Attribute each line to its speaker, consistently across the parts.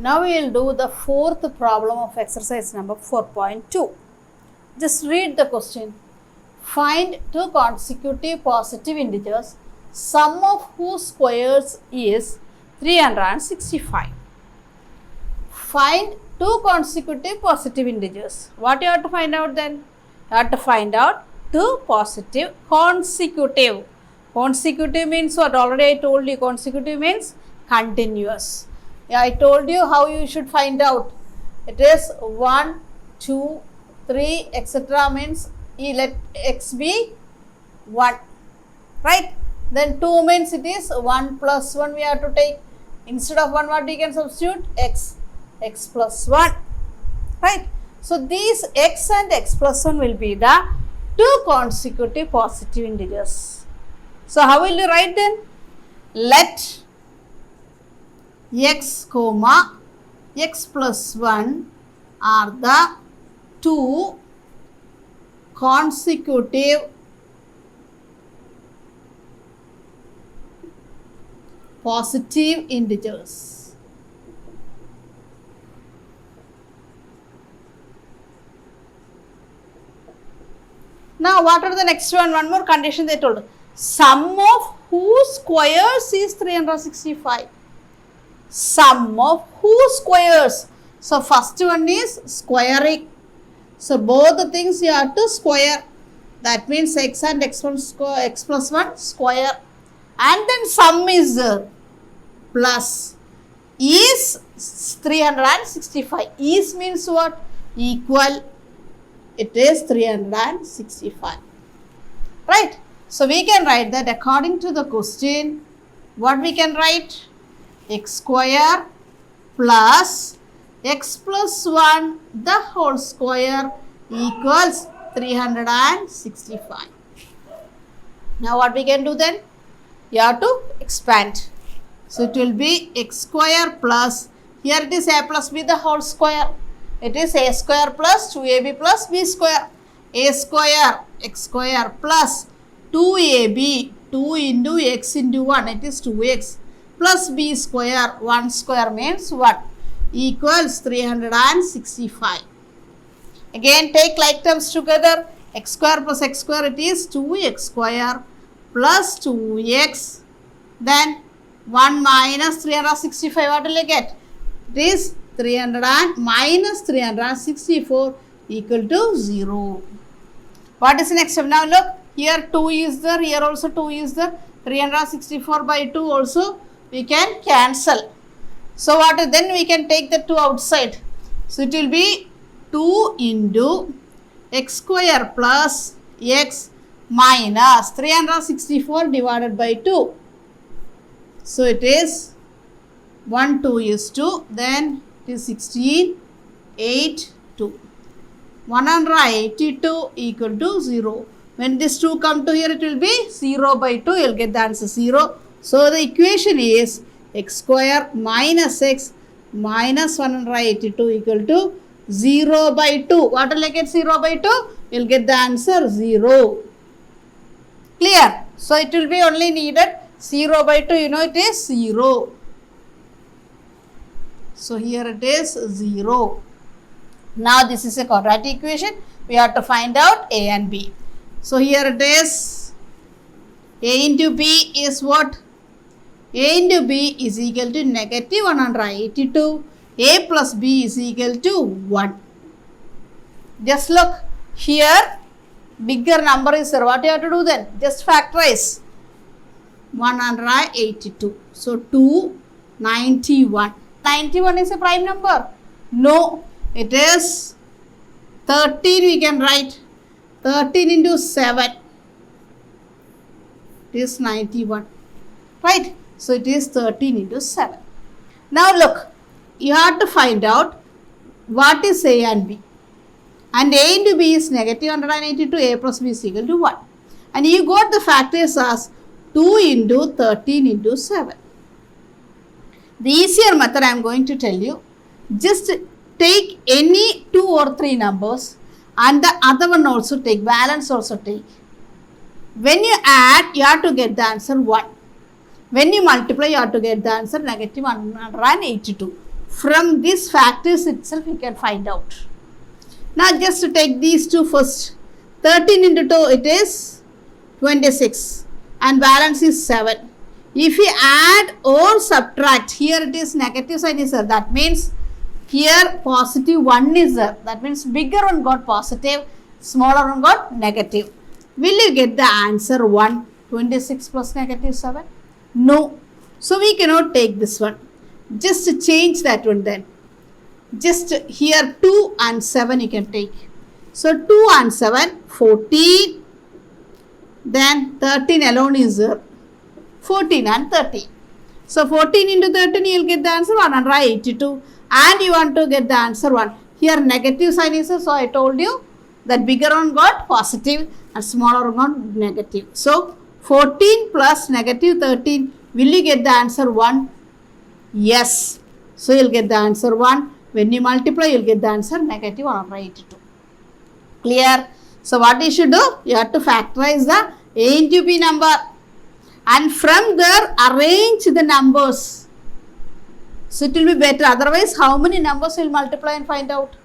Speaker 1: Now we will do the fourth problem of exercise number 4.2. Just read the question. Find two consecutive positive integers, sum of whose squares is 365. Find two consecutive positive integers. What you have to find out then? You have to find out two positive consecutive. Consecutive means what? Already I told you, consecutive means continuous. Yeah, I told you how you should find out. It is 1, 2, 3, etc. means let x be 1, right? Then 2 means it is 1 plus 1 we have to take. Instead of 1, what we can substitute? X plus 1, right? So these x and x plus 1 will be the two consecutive positive integers. So how will you write then? Let x comma x plus 1 are the two consecutive positive integers. Now what are the next one? One more condition they told. Sum of whose squares is 365. Sum of whose squares. So first one is squaring. So both the things you have to square. That means x and x plus 1 square. And then sum is plus. Is 365. Is means what? Equal. It is 365. Right. So we can write that according to the question. What we can write? X square plus x plus 1 the whole square equals 365. Now what we can do then? You have to expand. So it will be x square plus, here it is a plus b the whole square. It is a square plus 2ab plus b square. A square x square plus 2ab 2 into x into 1, it is 2x plus b square, 1 square means what? Equals 365. Again take like terms together. X square plus x square, it is 2x square plus 2x. Then 1 minus 365, what will you get? It is 300 and minus 364 equal to 0. What is the next step? Now look, here 2 is there, here also 2 is there. 364 by 2 also we can cancel. So what then we can take the 2 outside. So it will be 2 into x square plus x minus 364 divided by 2. So it is 1 2 is 2, then it is 16 8 2. 182 equal to 0. When this 2 come to here, it will be 0 by 2. You will get the answer 0. So the equation is x square minus x minus 182 equal to 0 by 2. What will I get 0 by 2? You will get the answer 0. Clear? So it will be only needed 0 by 2. You know it is 0. So here it is 0. Now this is a quadratic equation. We have to find out a and b. So here it is a into b is what? A into b is equal to negative 182. A plus b is equal to 1. Just look here, bigger number is there. What you have to do then? Just factorize 182. So 291. 91 is a prime number. No, it is 13 we can write. 13 into 7 is 91. Right? So it is 13 into 7. Now look, you have to find out what is a and b. And a into b is negative 182, a plus b is equal to 1. And you got the factors as 2 into 13 into 7. The easier method I am going to tell you. Just take any 2 or 3 numbers and the other one also take, balance also take. When you add, you have to get the answer 1. When you multiply, you have to get the answer negative 182. From these factors itself we can find out. Now just to take these two first. 13 into 2 it is 26 and balance is 7. If we add or subtract, here it is negative sign is there. That means here positive 1 is there. That means bigger one got positive, smaller one got negative. Will you get the answer 1? 26 plus negative 7? No. So we cannot take this one. Just change that one then. Just here 2 and 7 you can take. So 2 and 7, 14. Then 13 alone is there. 14 and 13. So 14 into 13 you will get the answer 182. And you want to get the answer 1. Here negative sign is there. So I told you that bigger one got positive and smaller one got negative. So 14 plus negative 13. Will you get the answer 1? Yes. So you will get the answer 1. When you multiply, you will get the answer negative 182. Clear? So what you should do? You have to factorize the A into B number. And from there, arrange the numbers. So it will be better. Otherwise, how many numbers will multiply and find out?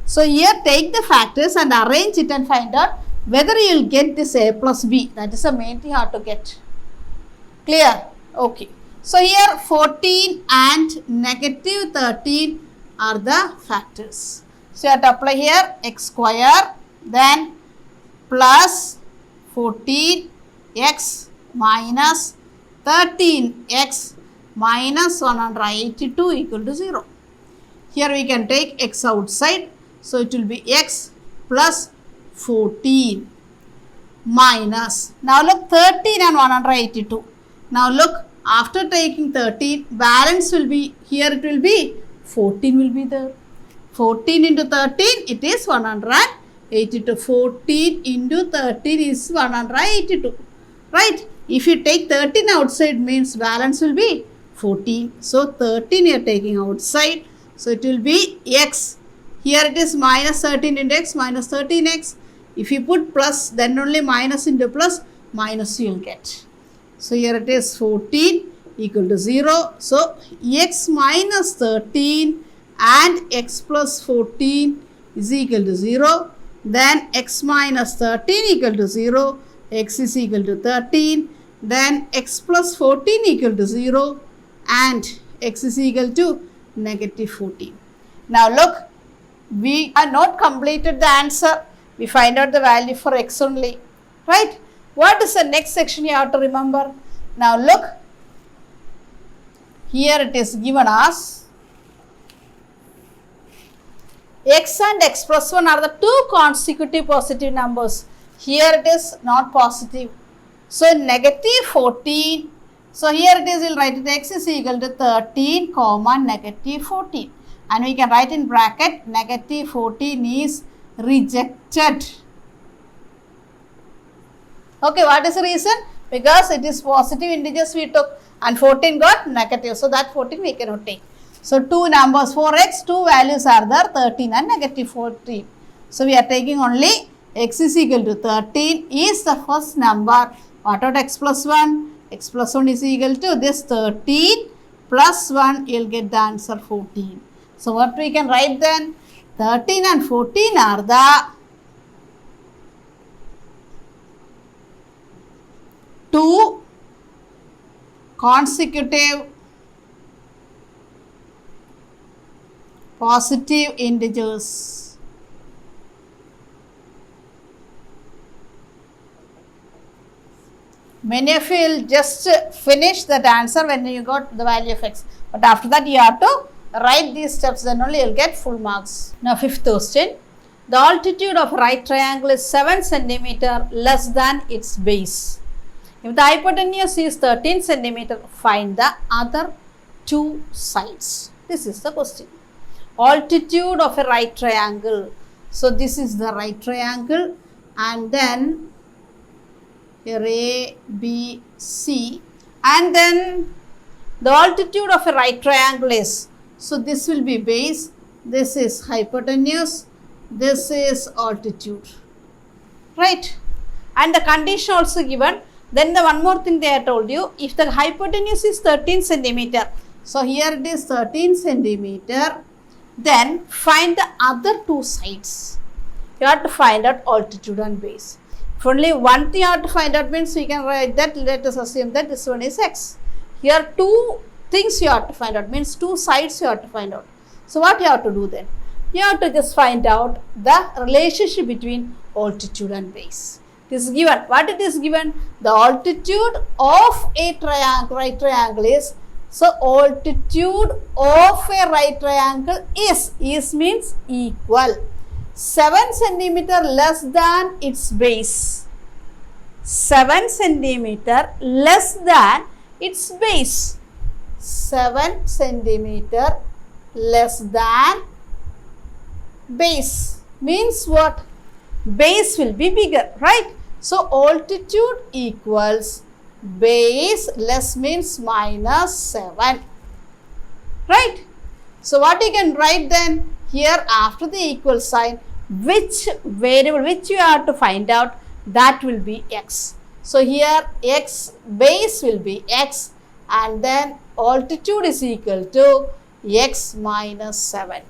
Speaker 1: So here, take the factors and arrange it and find out whether you will get this A plus B. That is the main thing you have to get. Clear? Okay. So here, 14 and negative 13 are the factors. So you have to apply here x square, then plus 14x minus 13x minus 182 equal to 0. Here we can take x outside. So it will be x plus 14 minus. Now look, 13 and 182. Now look, after taking 13, balance will be, here it will be 14 will be there. 14 into 13, it is 182. 14 into 13 is 182. Right? If you take 13 outside, means balance will be 14. So 13 you are taking outside. So it will be x. Here it is minus 13 into x minus 13x. If you put plus, then only minus into plus, minus you will get. So here it is 14 equal to 0. So x minus 13 and x plus 14 is equal to 0. Then x minus 13 equal to 0. X is equal to 13. Then x plus 14 equal to 0. And x is equal to negative 14. Now look, we are not completed the answer. We find out the value for x only. Right? What is the next section you have to remember? Now look, here it is given as x and x plus 1 are the two consecutive positive numbers. Here it is not positive. So negative 14. So here it is, we will write it x is equal to 13 comma negative 14. And we can write in bracket negative 14 is rejected. Okay, what is the reason? Because it is positive integers we took and 14 got negative. So that 14 we cannot take. So two numbers for x, two values are there, 13 and negative 14. So we are taking only x is equal to 13 is the first number. What about x plus 1? X plus 1 is equal to this 13 plus 1, you will get the answer 14. So what we can write then? 13 and 14 are the two consecutive positive integers. Many of you will just finish that answer when you got the value of x. But after that you have to write these steps, then only you will get full marks. Now fifth question. The altitude of a right triangle is 7 cm less than its base. If the hypotenuse is 13 cm, find the other two sides. This is the question. Altitude of a right triangle. So this is the right triangle and then here A, B, C, and then the altitude of a right triangle is, so this will be base, this is hypotenuse, this is altitude, right? And the condition also given. Then the one more thing they have told you, if the hypotenuse is 13 cm, So here it is 13 centimeter. Then find the other two sides. You have to find out altitude and base. If only one thing you have to find out means we can write that, let us assume that this one is x. Here two things you have to find out, means two sides you have to find out. So what you have to do then? You have to just find out the relationship between altitude and base. It is given. What it is given? The altitude of a triangle, right triangle is, so altitude of a right triangle is means equal 7 centimeter less than its base. 7 centimeter less than its base. 7 centimeter less than base means what? Base will be bigger, right? So altitude equals base less means minus 7, right? So what you can write then? Here after the equal sign, which variable which you have to find out, that will be x. So here x, base will be x, and then altitude is equal to x minus 7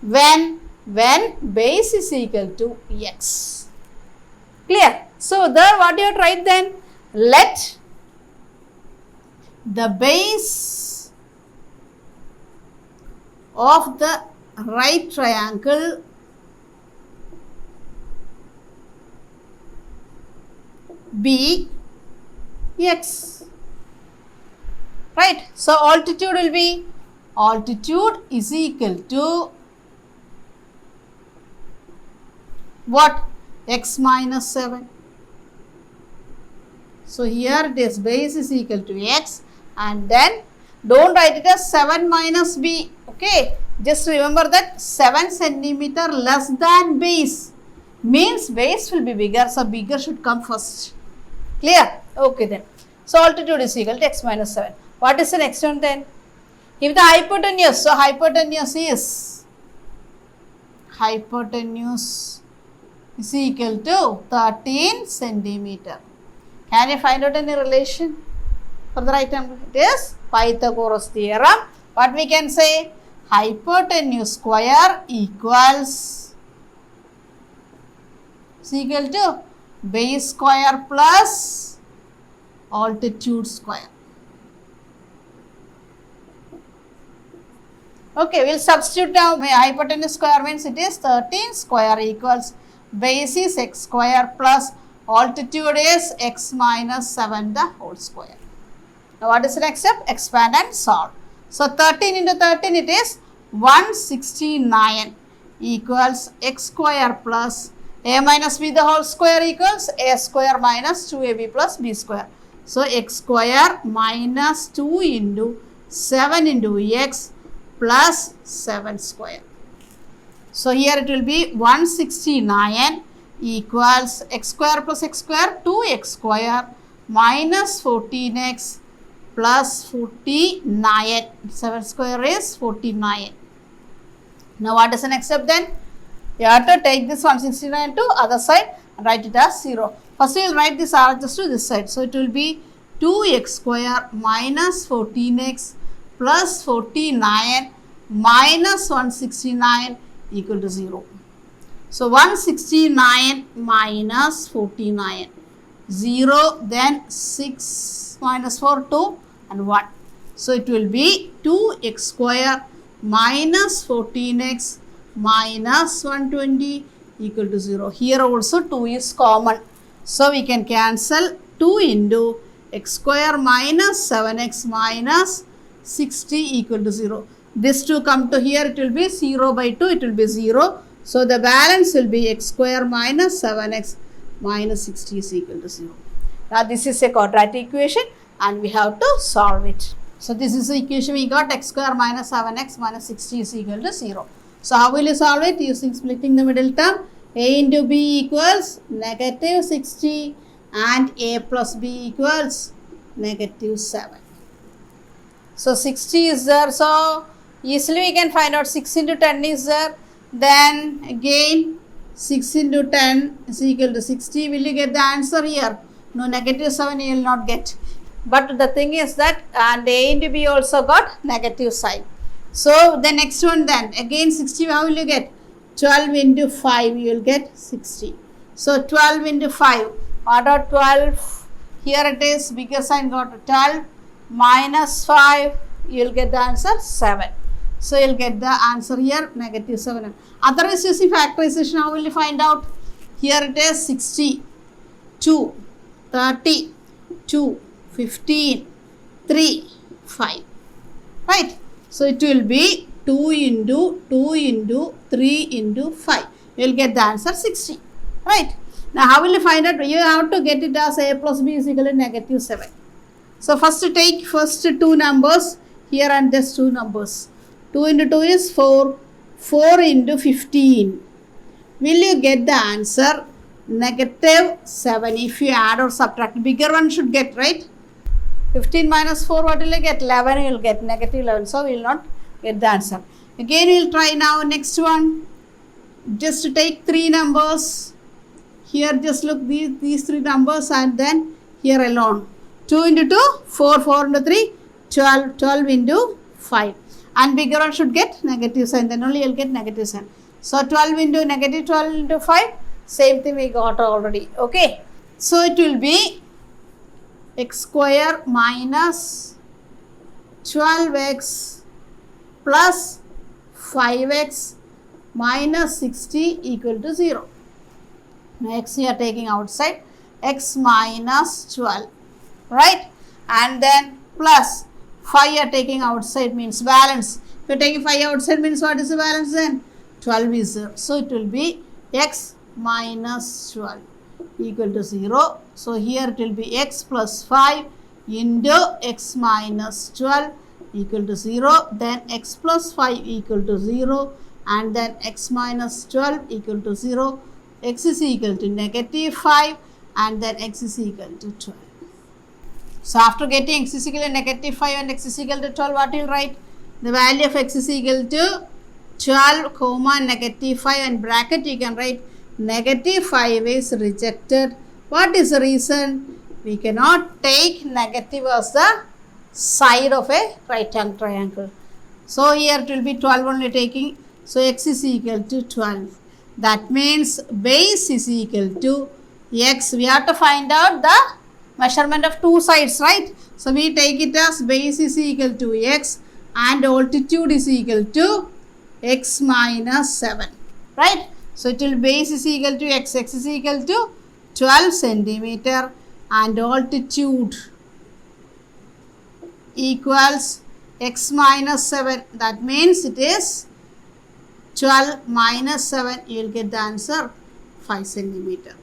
Speaker 1: when base is equal to x. Clear? So there what you have to write then? Let the base of the right triangle be x, right? So altitude will be, altitude is equal to what? X minus 7. So here it is, base is equal to x, and then don't write it as 7 minus b, okay? Just remember that 7 centimeter less than base means base will be bigger, so bigger should come first. Clear? Okay then. So altitude is equal to x minus 7. What is the next one then? If the hypotenuse, so hypotenuse is equal to 13 centimeter. Can you find out any relation for the right angle? It is Pythagoras theorem. What we can say? Hypotenuse square equals to base square plus altitude square. Okay, we will substitute now. Hypotenuse square means it is 13 square equals base is x square plus altitude is x minus 7 the whole square. Now what is the next step? Expand and solve. So 13 into 13 it is 169 equals x square plus a minus b the whole square equals a square minus 2ab plus b square. So x square minus 2 into 7 into x plus 7 square. So here it will be 169 equals x square plus x square 2x square minus 14x plus 49. 7 square is 49. Now what is the next step then? You have to take this 169 to other side and write it as 0. First we will write this RHS to this side. So it will be 2x square minus 14x plus 49 minus 169 equal to 0. So 169 minus 49, 0, then 6 minus 4, 2 and 1. So it will be 2x square minus 14x minus 120 equal to 0. Here also 2 is common. So we can cancel 2 into x square minus 7x minus 60 equal to 0. This 2 come to here, it will be 0 by 2, it will be 0. So the balance will be x square minus 7x minus 60 is equal to 0. Now this is a quadratic equation and we have to solve it. So this is the equation we got, x square minus 7x minus 60 is equal to 0. So how will you solve it? Using splitting the middle term. A into b equals negative 60 and a plus b equals negative 7. So 60 is there, so easily we can find out 6 into 10 is there. Then again 6 into 10 is equal to 60. Will you get the answer here? No, negative 7 you will not get. But the thing is that and a into b also got negative sign. So the next one then, again 60, how will you get? 12 into 5, you will get 60. So 12 into 5, what are 12? Here it is, bigger sign got 12 minus 5, you will get the answer 7. So you will get the answer here, negative 7. Otherwise, using factorization, how will you find out? Here it is 60, 2, 30, 2, 15, 3, 5. Right? So it will be 2 into 3 into 5. You will get the answer 60. Right? Now, how will you find out? You have to get it as a plus b is equal to negative 7. So, first take first two numbers here and just two numbers. 2 into 2 is 4. 4 into 15. Will you get the answer? Negative 7. If you add or subtract, bigger one should get, right? 15 minus 4, what will you get? 11, you will get negative 11. So, we will not get the answer. Again, we will try now next one. Just take three numbers. Here, just look these three numbers and then here alone. 2 into 2, 4, 4 into 3, 12, 12 into 5. And bigger one should get negative sign, then only you will get negative sign. So, 12 into negative 12 into 5, same thing we got already. Okay. So, it will be x square minus 12x plus 5x minus 60 equal to 0. Next, you are taking outside x minus 12, right? And then plus 5 you are taking outside means balance. If you are taking 5 outside means what is the balance then? 12 is 0. So, it will be x minus 12 equal to 0. So, here it will be x plus 5 into x minus 12 equal to 0. Then x plus 5 equal to 0 and then x minus 12 equal to 0. X is equal to negative 5 and then x is equal to 12. So, after getting x is equal to negative 5 and x is equal to 12, what you will write? The value of x is equal to 12 comma negative 5 and bracket you can write negative 5 is rejected. What is the reason? We cannot take negative as the side of a right angle triangle. So, here it will be 12 only taking. So, x is equal to 12. That means base is equal to x. We have to find out the measurement of two sides, right? So, we take it as base is equal to x and altitude is equal to x minus 7, right? So, it will base is equal to x is equal to 12 centimeter and altitude equals x minus 7. That means it is 12 minus 7, you will get the answer 5 centimeter.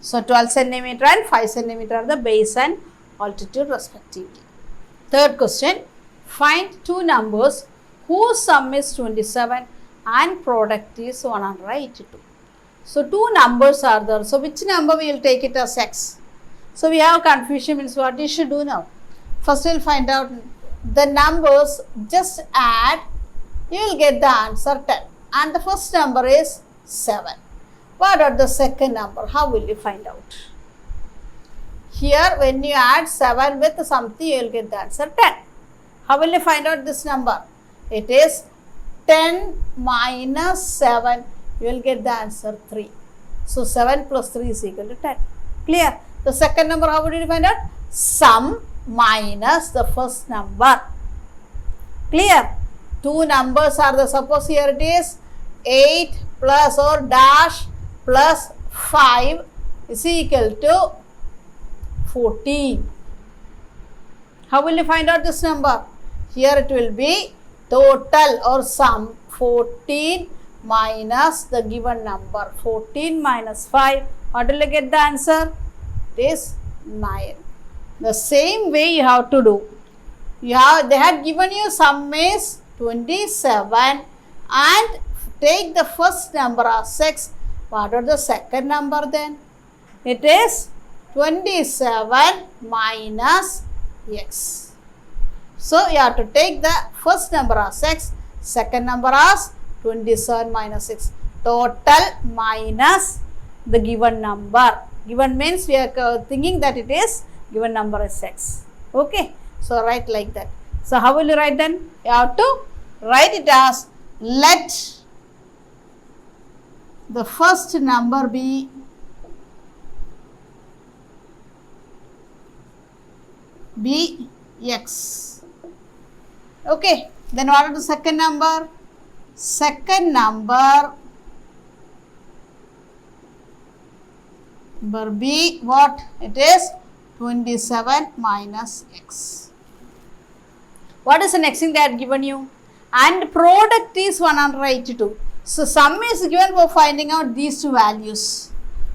Speaker 1: So, 12 centimeter and 5 centimeter are the base and altitude respectively. Third question, find two numbers whose sum is 27 and product is 182. So, two numbers are there. So, which number we will take it as x? So, we have confusion means what you should do now? First, we will find out the numbers, just add, you will get the answer 10 and the first number is 7. What are the second number? How will you find out? Here, when you add 7 with something, you will get the answer 10. How will you find out this number? It is 10 minus 7, you will get the answer 3. So, 7 plus 3 is equal to 10. Clear? The second number, how would you find out? Sum minus the first number. Clear? Two numbers are the, suppose here it is 8 plus or dash plus 5 is equal to 14. How will you find out this number? Here it will be total or sum 14 minus the given number. 14 minus 5, what will you get the answer? It is 9. The same way you have to do. They had given you sum is 27 and take the first number as x. What are the second number then? It is 27 minus x. So, you have to take the first number as x, second number as 27 minus x. Total minus the given number. Given means we are thinking that it is given number is x. Okay, so write like that. So how will you write then? You have to write it as, let the first number be x. Okay, then what is the second number? Second number be what? It is 27 minus x. What is the next thing they had given you? And product is 182. So sum is given for finding out these two values.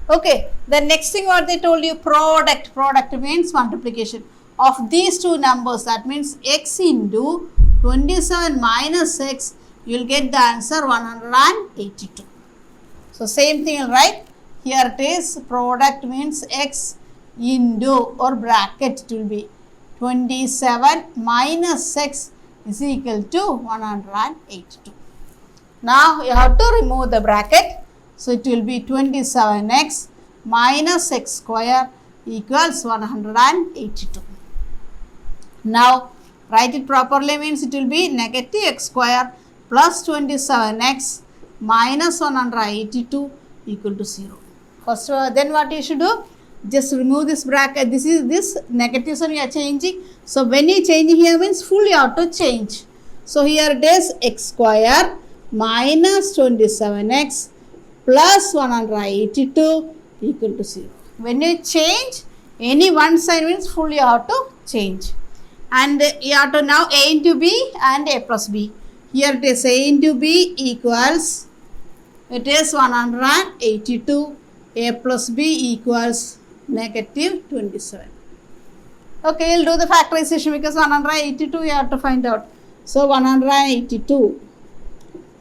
Speaker 1: Okay, the next thing what they told you, product means multiplication of these two numbers. That means x into 27 minus x, you will get the answer 182. So same thing you will write. Here it is, product means x into, or bracket it will be 27 minus x is equal to 182. Now you have to remove the bracket. So it will be 27x minus x square equals 182. Now write it properly means it will be negative x square plus 27x minus 182 equal to 0. First then what you should do? Just remove this bracket. This negative sign we are changing. So when you change here means fully auto change. So here it is x square minus 27x plus 182 equal to 0. When you change any one sign means fully auto change. And you have to now a into b and a plus b. Here it is a into b equals, it is 182, a plus b equals negative 27. Okay, we'll do the factorization because 182 you have to find out. So 182,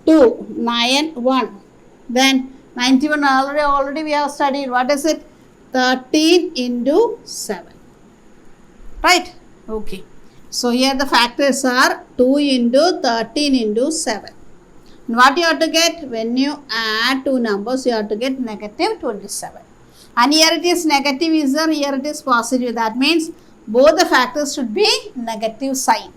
Speaker 1: 2, 9, 1. Then 91 already we have studied. What is it? 13 into 7. Right? Okay. So here the factors are 2 into 13 into 7. And what you have to get? When you add two numbers, you have to get negative 27. And here it is negative is there, here it is positive. That means both the factors should be negative sign.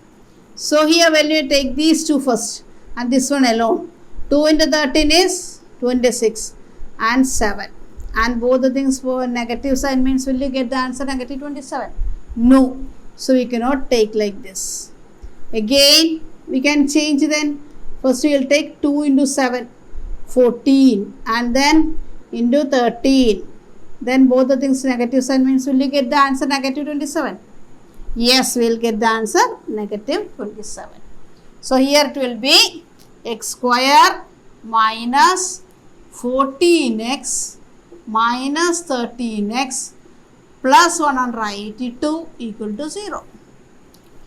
Speaker 1: So here when you take these two first and this one alone, 2 into 13 is 26 and 7. And both the things for negative sign means will you get the answer negative 27? No. So we cannot take like this. Again we can change then. First we will take 2 into 7, 14 and then into 13. Then both the things negative sign means will you get the answer negative 27? Yes, we will get the answer negative 27. So here it will be x square minus 14x minus 13x plus 182 equal to 0.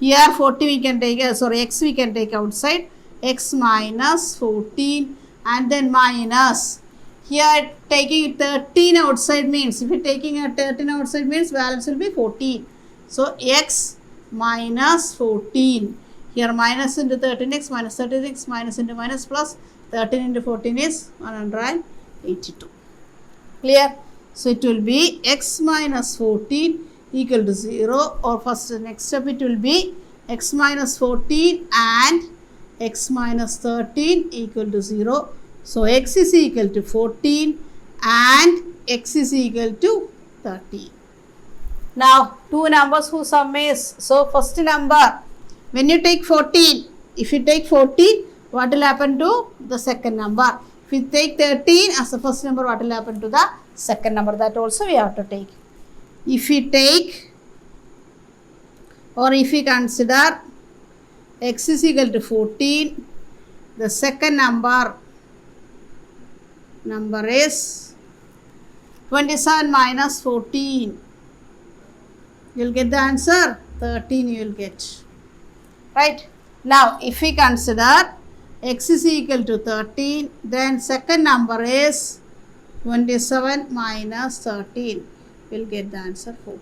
Speaker 1: Here 40 we can take, x we can take outside, x minus 14 and then minus. Here taking 13 outside means, if you are taking a 13 outside means balance will be 14. So x minus 14. Here minus into 13x minus 36 minus into minus plus 13 into 14 is 182. Clear? So it will be x minus 14 equal to 0, or first next step it will be x minus 14 and x minus 13 equal to 0. So x is equal to 14 and x is equal to 13. Now two numbers whose sum is, so first number, when you take 14, if you take 14, what will happen to the second number? If you take 13 as the first number, what will happen to the second number? That also we have to take. If we take, or if we consider x is equal to 14, the second number is 27 minus 14. You will get the answer 13 you will get. Right? Now if we consider x is equal to 13, then second number is 27 minus 13. We will get the answer 14.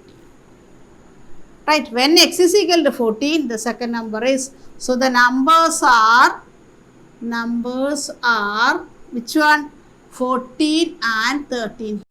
Speaker 1: Right? When x is equal to 14, the second number is, so the numbers are which one? 14 and 13.